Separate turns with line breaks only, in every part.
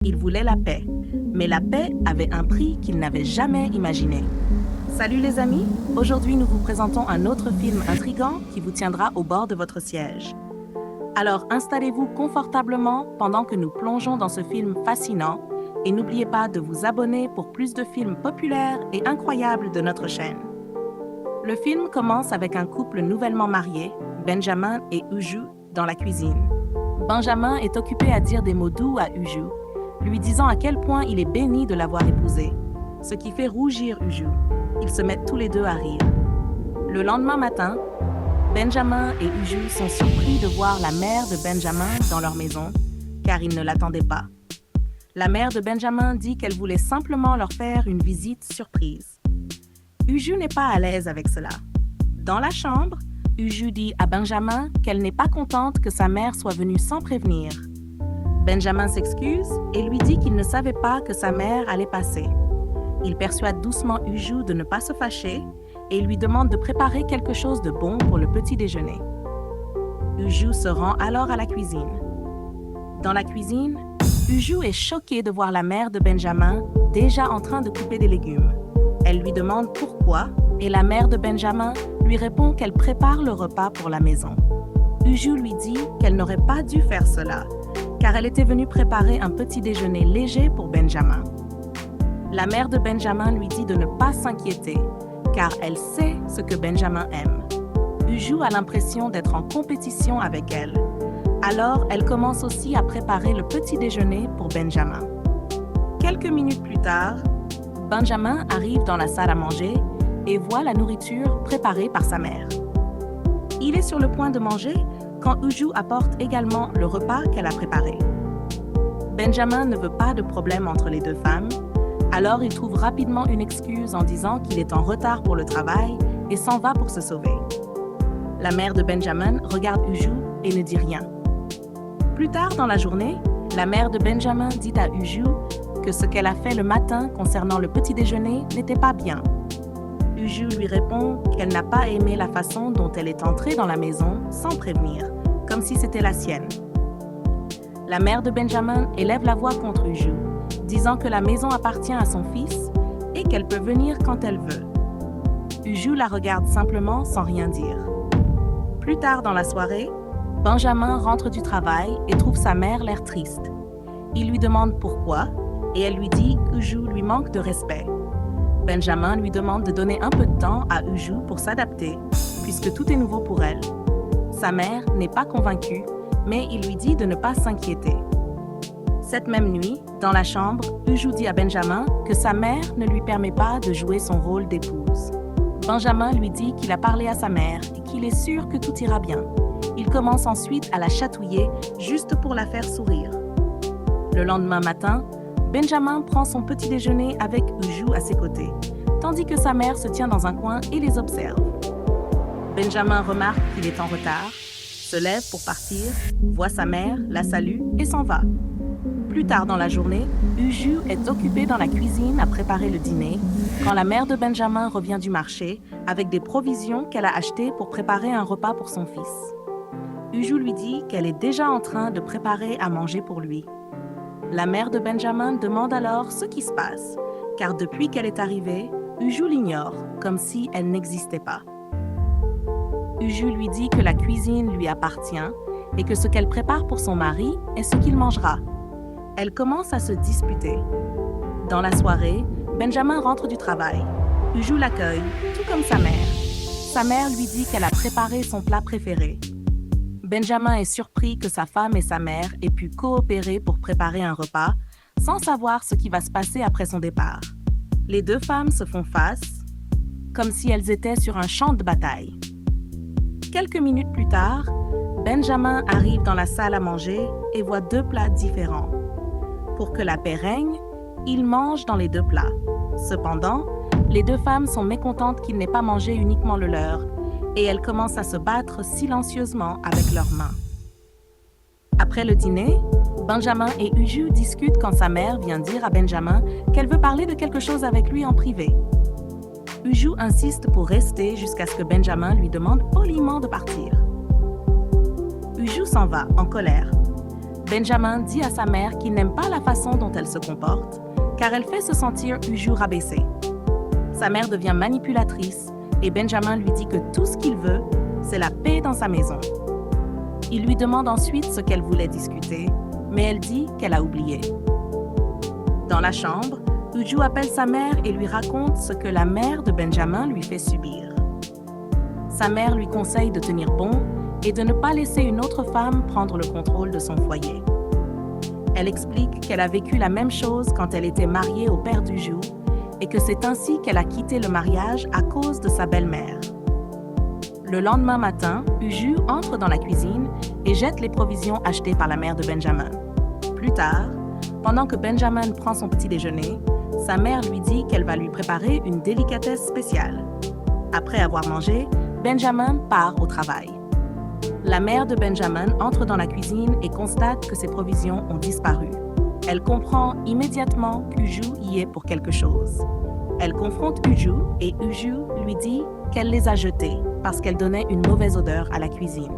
Il voulait la paix, mais la paix avait un prix qu'il n'avait jamais imaginé. Salut les amis, aujourd'hui nous vous présentons un autre film intrigant qui vous tiendra au bord de votre siège. Alors installez-vous confortablement pendant que nous plongeons dans ce film fascinant et n'oubliez pas de vous abonner pour plus de films populaires et incroyables de notre chaîne. Le film commence avec un couple nouvellement marié, Benjamin et Uju, dans la cuisine. Benjamin est occupé à dire des mots doux à Uju, lui disant à quel point il est béni de l'avoir épousée, ce qui fait rougir Uju. Ils se mettent tous les deux à rire. Le lendemain matin, Benjamin et Uju sont surpris de voir la mère de Benjamin dans leur maison, car ils ne l'attendaient pas. La mère de Benjamin dit qu'elle voulait simplement leur faire une visite surprise. Uju n'est pas à l'aise avec cela. Dans la chambre, Uju dit à Benjamin qu'elle n'est pas contente que sa mère soit venue sans prévenir. Benjamin s'excuse et lui dit qu'il ne savait pas que sa mère allait passer. Il persuade doucement Uju de ne pas se fâcher et lui demande de préparer quelque chose de bon pour le petit déjeuner. Uju se rend alors à la cuisine. Dans la cuisine, Uju est choquée de voir la mère de Benjamin déjà en train de couper des légumes. Elle lui demande pourquoi et la mère de Benjamin lui répond qu'elle prépare le repas pour la maison. Uju lui dit qu'elle n'aurait pas dû faire cela, car elle était venue préparer un petit déjeuner léger pour Benjamin. La mère de Benjamin lui dit de ne pas s'inquiéter, car elle sait ce que Benjamin aime. Uju a l'impression d'être en compétition avec elle. Alors, elle commence aussi à préparer le petit déjeuner pour Benjamin. Quelques minutes plus tard, Benjamin arrive dans la salle à manger et voit la nourriture préparée par sa mère. Il est sur le point de manger quand Uju apporte également le repas qu'elle a préparé. Benjamin ne veut pas de problème entre les deux femmes, alors il trouve rapidement une excuse en disant qu'il est en retard pour le travail et s'en va pour se sauver. La mère de Benjamin regarde Uju et ne dit rien. Plus tard dans la journée, la mère de Benjamin dit à Uju que ce qu'elle a fait le matin concernant le petit déjeuner n'était pas bien. Uju lui répond qu'elle n'a pas aimé la façon dont elle est entrée dans la maison sans prévenir, comme si c'était la sienne. La mère de Benjamin élève la voix contre Uju, disant que la maison appartient à son fils et qu'elle peut venir quand elle veut. Uju la regarde simplement sans rien dire. Plus tard dans la soirée, Benjamin rentre du travail et trouve sa mère l'air triste. Il lui demande pourquoi et elle lui dit qu'Uju lui manque de respect. Benjamin lui demande de donner un peu de temps à Uju pour s'adapter, puisque tout est nouveau pour elle. Sa mère n'est pas convaincue, mais il lui dit de ne pas s'inquiéter. Cette même nuit, dans la chambre, Uju dit à Benjamin que sa mère ne lui permet pas de jouer son rôle d'épouse. Benjamin lui dit qu'il a parlé à sa mère et qu'il est sûr que tout ira bien. Il commence ensuite à la chatouiller juste pour la faire sourire. Le lendemain matin, Benjamin prend son petit déjeuner avec Uju à ses côtés, tandis que sa mère se tient dans un coin et les observe. Benjamin remarque qu'il est en retard, se lève pour partir, voit sa mère, la salue et s'en va. Plus tard dans la journée, Uju est occupée dans la cuisine à préparer le dîner quand la mère de Benjamin revient du marché avec des provisions qu'elle a achetées pour préparer un repas pour son fils. Uju lui dit qu'elle est déjà en train de préparer à manger pour lui. La mère de Benjamin demande alors ce qui se passe, car depuis qu'elle est arrivée, Uju l'ignore, comme si elle n'existait pas. Uju lui dit que la cuisine lui appartient et que ce qu'elle prépare pour son mari est ce qu'il mangera. Elle commence à se disputer. Dans la soirée, Benjamin rentre du travail. Uju l'accueille, tout comme sa mère. Sa mère lui dit qu'elle a préparé son plat préféré. Benjamin est surpris que sa femme et sa mère aient pu coopérer pour préparer un repas, sans savoir ce qui va se passer après son départ. Les deux femmes se font face, comme si elles étaient sur un champ de bataille. Quelques minutes plus tard, Benjamin arrive dans la salle à manger et voit deux plats différents. Pour que la paix règne, il mange dans les deux plats. Cependant, les deux femmes sont mécontentes qu'il n'ait pas mangé uniquement le leur, et elles commencent à se battre silencieusement avec leurs mains. Après le dîner, Benjamin et Uju discutent quand sa mère vient dire à Benjamin qu'elle veut parler de quelque chose avec lui en privé. Uju insiste pour rester jusqu'à ce que Benjamin lui demande poliment de partir. Uju s'en va, en colère. Benjamin dit à sa mère qu'il n'aime pas la façon dont elle se comporte, car elle fait se sentir Uju rabaissé. Sa mère devient manipulatrice et Benjamin lui dit que tout ce qu'il veut, c'est la paix dans sa maison. Il lui demande ensuite ce qu'elle voulait discuter, mais elle dit qu'elle a oublié. Dans la chambre, Uju appelle sa mère et lui raconte ce que la mère de Benjamin lui fait subir. Sa mère lui conseille de tenir bon et de ne pas laisser une autre femme prendre le contrôle de son foyer. Elle explique qu'elle a vécu la même chose quand elle était mariée au père d'Uju et que c'est ainsi qu'elle a quitté le mariage à cause de sa belle-mère. Le lendemain matin, Uju entre dans la cuisine et jette les provisions achetées par la mère de Benjamin. Plus tard, pendant que Benjamin prend son petit déjeuner, sa mère lui dit qu'elle va lui préparer une délicatesse spéciale. Après avoir mangé, Benjamin part au travail. La mère de Benjamin entre dans la cuisine et constate que ses provisions ont disparu. Elle comprend immédiatement qu'Uju y est pour quelque chose. Elle confronte Uju et Uju lui dit qu'elle les a jetées parce qu'elles donnaient une mauvaise odeur à la cuisine.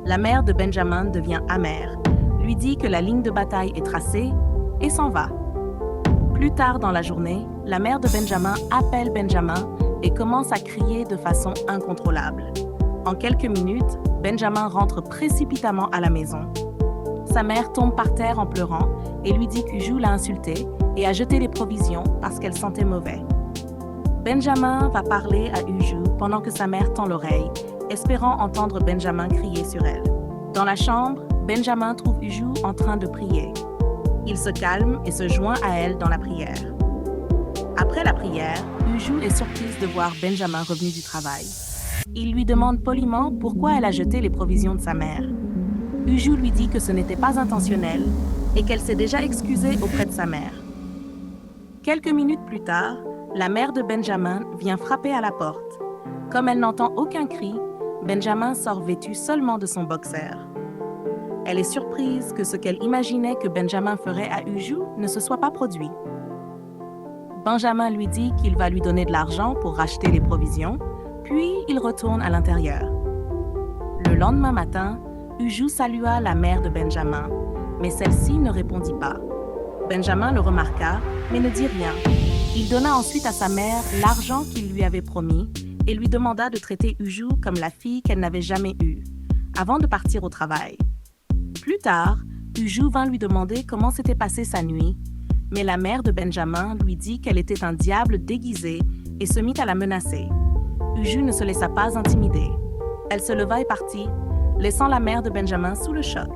La mère de Benjamin devient amère, lui dit que la ligne de bataille est tracée et s'en va. Plus tard dans la journée, la mère de Benjamin appelle Benjamin et commence à crier de façon incontrôlable. En quelques minutes, Benjamin rentre précipitamment à la maison. Sa mère tombe par terre en pleurant et lui dit qu'Uju l'a insultée et a jeté les provisions parce qu'elle sentait mauvais. Benjamin va parler à Uju pendant que sa mère tend l'oreille, espérant entendre Benjamin crier sur elle. Dans la chambre, Benjamin trouve Uju en train de prier. Il se calme et se joint à elle dans la prière. Après la prière, Uju est surprise de voir Benjamin revenu du travail. Il lui demande poliment pourquoi elle a jeté les provisions de sa mère. Uju lui dit que ce n'était pas intentionnel et qu'elle s'est déjà excusée auprès de sa mère. Quelques minutes plus tard, la mère de Benjamin vient frapper à la porte. Comme elle n'entend aucun cri, Benjamin sort vêtu seulement de son boxer. Elle est surprise que ce qu'elle imaginait que Benjamin ferait à Uju ne se soit pas produit. Benjamin lui dit qu'il va lui donner de l'argent pour racheter les provisions, puis il retourne à l'intérieur. Le lendemain matin, Uju salua la mère de Benjamin, mais celle-ci ne répondit pas. Benjamin le remarqua, mais ne dit rien. Il donna ensuite à sa mère l'argent qu'il lui avait promis et lui demanda de traiter Uju comme la fille qu'elle n'avait jamais eue, avant de partir au travail. Plus tard, Uju vint lui demander comment s'était passée sa nuit, mais la mère de Benjamin lui dit qu'elle était un diable déguisé et se mit à la menacer. Uju ne se laissa pas intimider. Elle se leva et partit, laissant la mère de Benjamin sous le choc.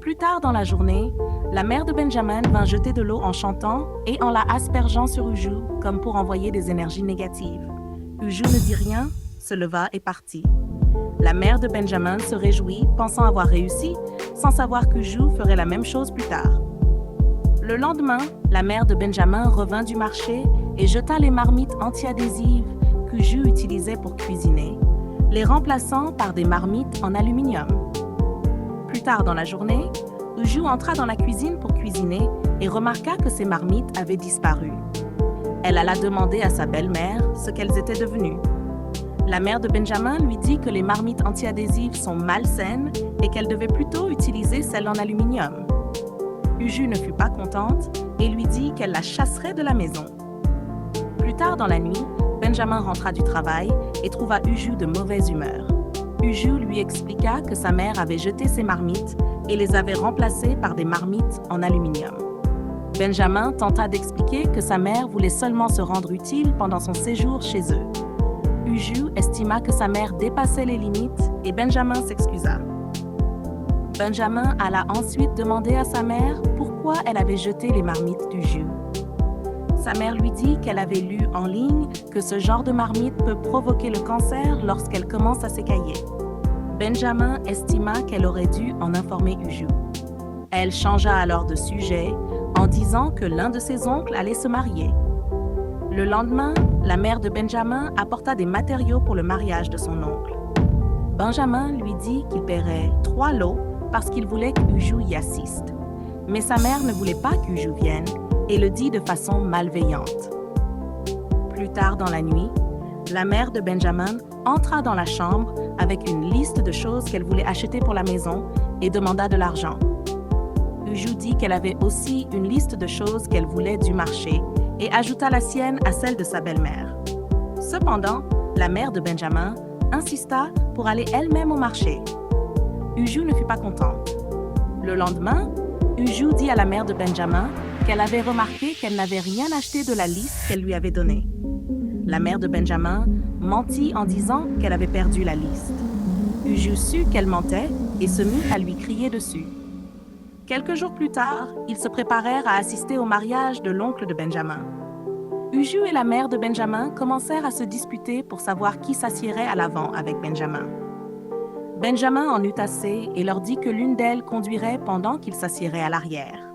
Plus tard dans la journée, la mère de Benjamin vint jeter de l'eau en chantant et en la aspergeant sur Uju comme pour envoyer des énergies négatives. Uju ne dit rien, se leva et partit. La mère de Benjamin se réjouit, pensant avoir réussi, sans savoir qu'Uju ferait la même chose plus tard. Le lendemain, la mère de Benjamin revint du marché et jeta les marmites antiadhésives qu'Uju utilisait pour cuisiner, les remplaçant par des marmites en aluminium. Plus tard dans la journée, Uju entra dans la cuisine pour cuisiner et remarqua que ses marmites avaient disparu. Elle alla demander à sa belle-mère ce qu'elles étaient devenues. La mère de Benjamin lui dit que les marmites antiadhésives sont malsaines et qu'elle devait plutôt utiliser celles en aluminium. Uju ne fut pas contente et lui dit qu'elle la chasserait de la maison. Plus tard dans la nuit, Benjamin rentra du travail et trouva Uju de mauvaise humeur. Uju lui expliqua que sa mère avait jeté ses marmites et les avait remplacées par des marmites en aluminium. Benjamin tenta d'expliquer que sa mère voulait seulement se rendre utile pendant son séjour chez eux. Uju estima que sa mère dépassait les limites et Benjamin s'excusa. Benjamin alla ensuite demander à sa mère pourquoi elle avait jeté les marmites d'Uju. Sa mère lui dit qu'elle avait lu en ligne que ce genre de marmite peut provoquer le cancer lorsqu'elle commence à s'écailler. Benjamin estima qu'elle aurait dû en informer Uju. Elle changea alors de sujet en disant que l'un de ses oncles allait se marier. Le lendemain, la mère de Benjamin apporta des matériaux pour le mariage de son oncle. Benjamin lui dit qu'il paierait 3 lots parce qu'il voulait qu'Uju y assiste. Mais sa mère ne voulait pas qu'Uju vienne et le dit de façon malveillante. Plus tard dans la nuit, la mère de Benjamin entra dans la chambre avec une liste de choses qu'elle voulait acheter pour la maison et demanda de l'argent. Uju dit qu'elle avait aussi une liste de choses qu'elle voulait du marché et ajouta la sienne à celle de sa belle-mère. Cependant, la mère de Benjamin insista pour aller elle-même au marché. Uju ne fut pas contente. Le lendemain, Uju dit à la mère de Benjamin qu'elle avait remarqué qu'elle n'avait rien acheté de la liste qu'elle lui avait donnée. La mère de Benjamin mentit en disant qu'elle avait perdu la liste. Uju sut qu'elle mentait et se mit à lui crier dessus. Quelques jours plus tard, ils se préparèrent à assister au mariage de l'oncle de Benjamin. Uju et la mère de Benjamin commencèrent à se disputer pour savoir qui s'assiérait à l'avant avec Benjamin. Benjamin en eut assez et leur dit que l'une d'elles conduirait pendant qu'il s'assiérait à l'arrière.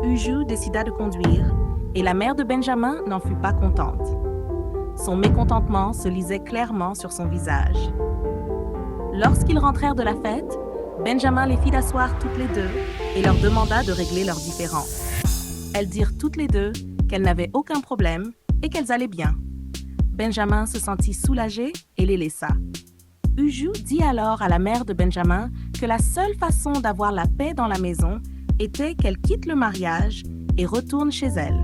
Uju décida de conduire et la mère de Benjamin n'en fut pas contente. Son mécontentement se lisait clairement sur son visage. Lorsqu'ils rentrèrent de la fête, Benjamin les fit asseoir toutes les deux et leur demanda de régler leurs différends. Elles dirent toutes les deux qu'elles n'avaient aucun problème et qu'elles allaient bien. Benjamin se sentit soulagé et les laissa. Uju dit alors à la mère de Benjamin que la seule façon d'avoir la paix dans la maison était qu'elle quitte le mariage et retourne chez elle.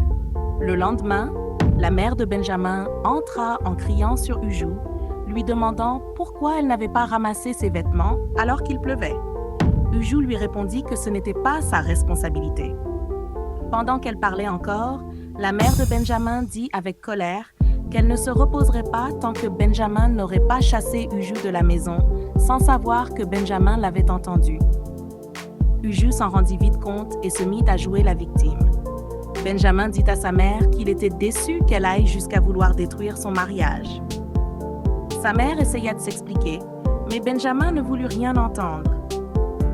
Le lendemain, la mère de Benjamin entra en criant sur Uju, lui demandant pourquoi elle n'avait pas ramassé ses vêtements alors qu'il pleuvait. Uju lui répondit que ce n'était pas sa responsabilité. Pendant qu'elle parlait encore, la mère de Benjamin dit avec colère qu'elle ne se reposerait pas tant que Benjamin n'aurait pas chassé Uju de la maison, sans savoir que Benjamin l'avait entendu. Uju s'en rendit vite compte et se mit à jouer la victime. Benjamin dit à sa mère qu'il était déçu qu'elle aille jusqu'à vouloir détruire son mariage. Sa mère essaya de s'expliquer, mais Benjamin ne voulut rien entendre.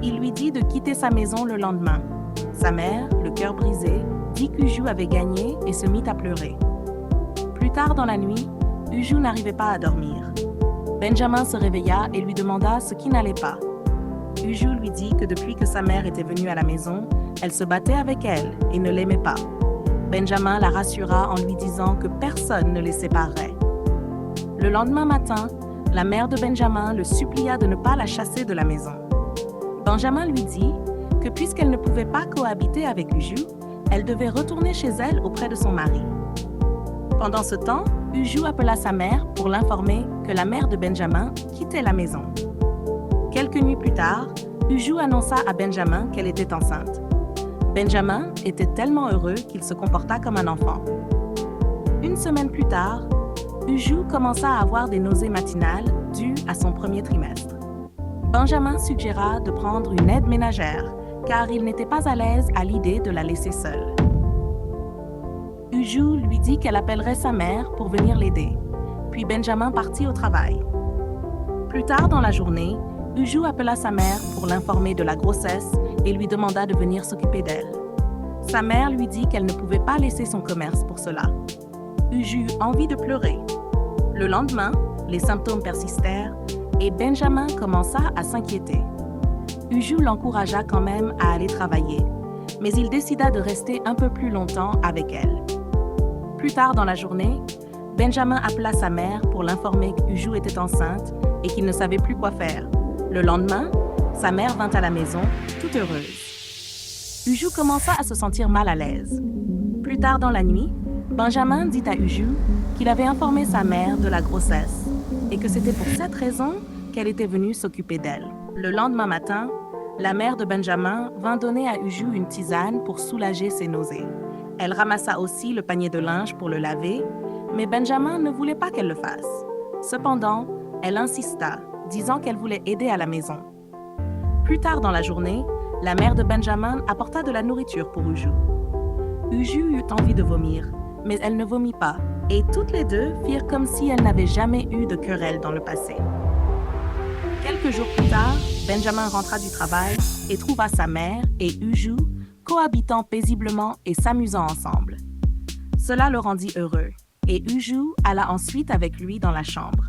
Il lui dit de quitter sa maison le lendemain. Sa mère, le cœur brisé, dit qu'Uju avait gagné et se mit à pleurer. Plus tard dans la nuit, Uju n'arrivait pas à dormir. Benjamin se réveilla et lui demanda ce qui n'allait pas. Uju lui dit que depuis que sa mère était venue à la maison, elle se battait avec elle et ne l'aimait pas. Benjamin la rassura en lui disant que personne ne les séparerait. Le lendemain matin, la mère de Benjamin le supplia de ne pas la chasser de la maison. Benjamin lui dit que puisqu'elle ne pouvait pas cohabiter avec Uju, elle devait retourner chez elle auprès de son mari. Pendant ce temps, Uju appela sa mère pour l'informer que la mère de Benjamin quittait la maison. Quelques nuits plus tard, Uju annonça à Benjamin qu'elle était enceinte. Benjamin était tellement heureux qu'il se comporta comme un enfant. Une semaine plus tard, Uju commença à avoir des nausées matinales dues à son premier trimestre. Benjamin suggéra de prendre une aide ménagère, car il n'était pas à l'aise à l'idée de la laisser seule. Uju lui dit qu'elle appellerait sa mère pour venir l'aider, puis Benjamin partit au travail. Plus tard dans la journée, Uju appela sa mère pour l'informer de la grossesse et lui demanda de venir s'occuper d'elle. Sa mère lui dit qu'elle ne pouvait pas laisser son commerce pour cela. Uju eut envie de pleurer. Le lendemain, les symptômes persistèrent et Benjamin commença à s'inquiéter. Uju l'encouragea quand même à aller travailler, mais il décida de rester un peu plus longtemps avec elle. Plus tard dans la journée, Benjamin appela sa mère pour l'informer qu'Uju était enceinte et qu'il ne savait plus quoi faire. Le lendemain, sa mère vint à la maison, toute heureuse. Uju commença à se sentir mal à l'aise. Plus tard dans la nuit, Benjamin dit à Uju qu'il avait informé sa mère de la grossesse et que c'était pour cette raison qu'elle était venue s'occuper d'elle. Le lendemain matin, la mère de Benjamin vint donner à Uju une tisane pour soulager ses nausées. Elle ramassa aussi le panier de linge pour le laver, mais Benjamin ne voulait pas qu'elle le fasse. Cependant, elle insista, disant qu'elle voulait aider à la maison. Plus tard dans la journée, la mère de Benjamin apporta de la nourriture pour Uju. Uju eut envie de vomir, mais elle ne vomit pas, et toutes les deux firent comme si elles n'avaient jamais eu de querelle dans le passé. Quelques jours plus tard, Benjamin rentra du travail et trouva sa mère et Uju cohabitant paisiblement et s'amusant ensemble. Cela le rendit heureux, et Uju alla ensuite avec lui dans la chambre.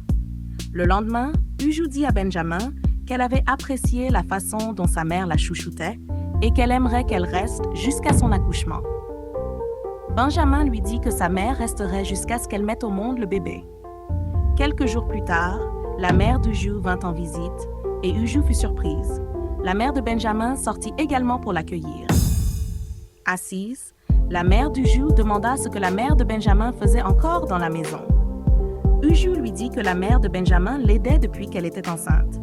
Le lendemain, Uju dit à Benjamin qu'elle avait apprécié la façon dont sa mère la chouchoutait et qu'elle aimerait qu'elle reste jusqu'à son accouchement. Benjamin lui dit que sa mère resterait jusqu'à ce qu'elle mette au monde le bébé. Quelques jours plus tard, la mère d'Uju vint en visite et Uju fut surprise. la mère de Benjamin sortit également pour l'accueillir. Assise, la mère d'Uju demanda ce que la mère de Benjamin faisait encore dans la maison. Uju lui dit que la mère de Benjamin l'aidait depuis qu'elle était enceinte.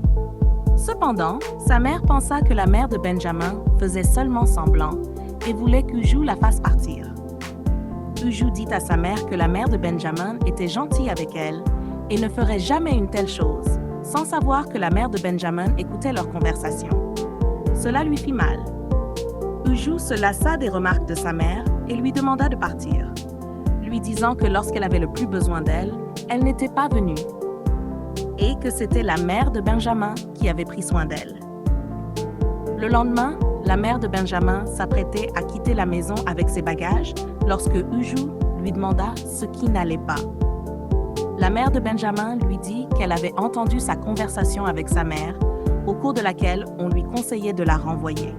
Cependant, sa mère pensa que la mère de Benjamin faisait seulement semblant et voulait qu'Uju la fasse partir. Uju dit à sa mère que la mère de Benjamin était gentille avec elle et ne ferait jamais une telle chose, sans savoir que la mère de Benjamin écoutait leur conversation. Cela lui fit mal. Uju se lassa des remarques de sa mère et lui demanda de partir, lui disant que lorsqu'elle avait le plus besoin d'elle, elle n'était pas venue et que c'était la mère de Benjamin qui avait pris soin d'elle. Le lendemain, la mère de Benjamin s'apprêtait à quitter la maison avec ses bagages lorsque Uju lui demanda ce qui n'allait pas. La mère de Benjamin lui dit qu'elle avait entendu sa conversation avec sa mère, au cours de laquelle on lui conseillait de la renvoyer.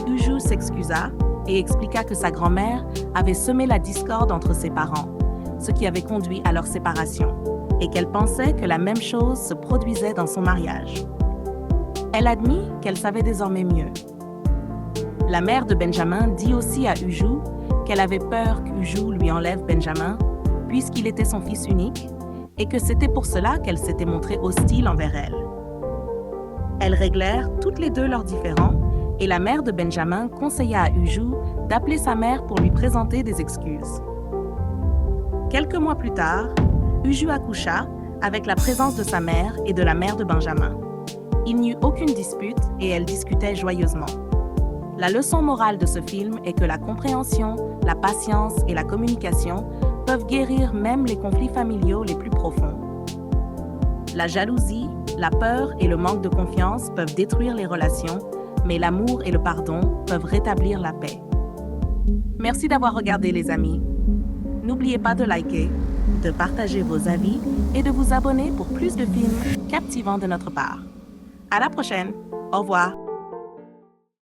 Uju s'excusa et expliqua que sa grand-mère avait semé la discorde entre ses parents, ce qui avait conduit à leur séparation, et qu'elle pensait que la même chose se produisait dans son mariage. Elle admit qu'elle savait désormais mieux. La mère de Benjamin dit aussi à Uju qu'elle avait peur qu'Uju lui enlève Benjamin, puisqu'il était son fils unique, et que c'était pour cela qu'elle s'était montrée hostile envers elle. Elles réglèrent toutes les deux leurs différends, et la mère de Benjamin conseilla à Uju d'appeler sa mère pour lui présenter des excuses. Quelques mois plus tard, Uju accoucha avec la présence de sa mère et de la mère de Benjamin. Il n'y eut aucune dispute et elles discutaient joyeusement. La leçon morale de ce film est que la compréhension, la patience et la communication peuvent guérir même les conflits familiaux les plus profonds. La jalousie, la peur et le manque de confiance peuvent détruire les relations, mais l'amour et le pardon peuvent rétablir la paix. Merci d'avoir regardé, les amis. N'oubliez pas de liker, de partager vos avis et de vous abonner pour plus de films captivants de notre part. À la prochaine. Au revoir.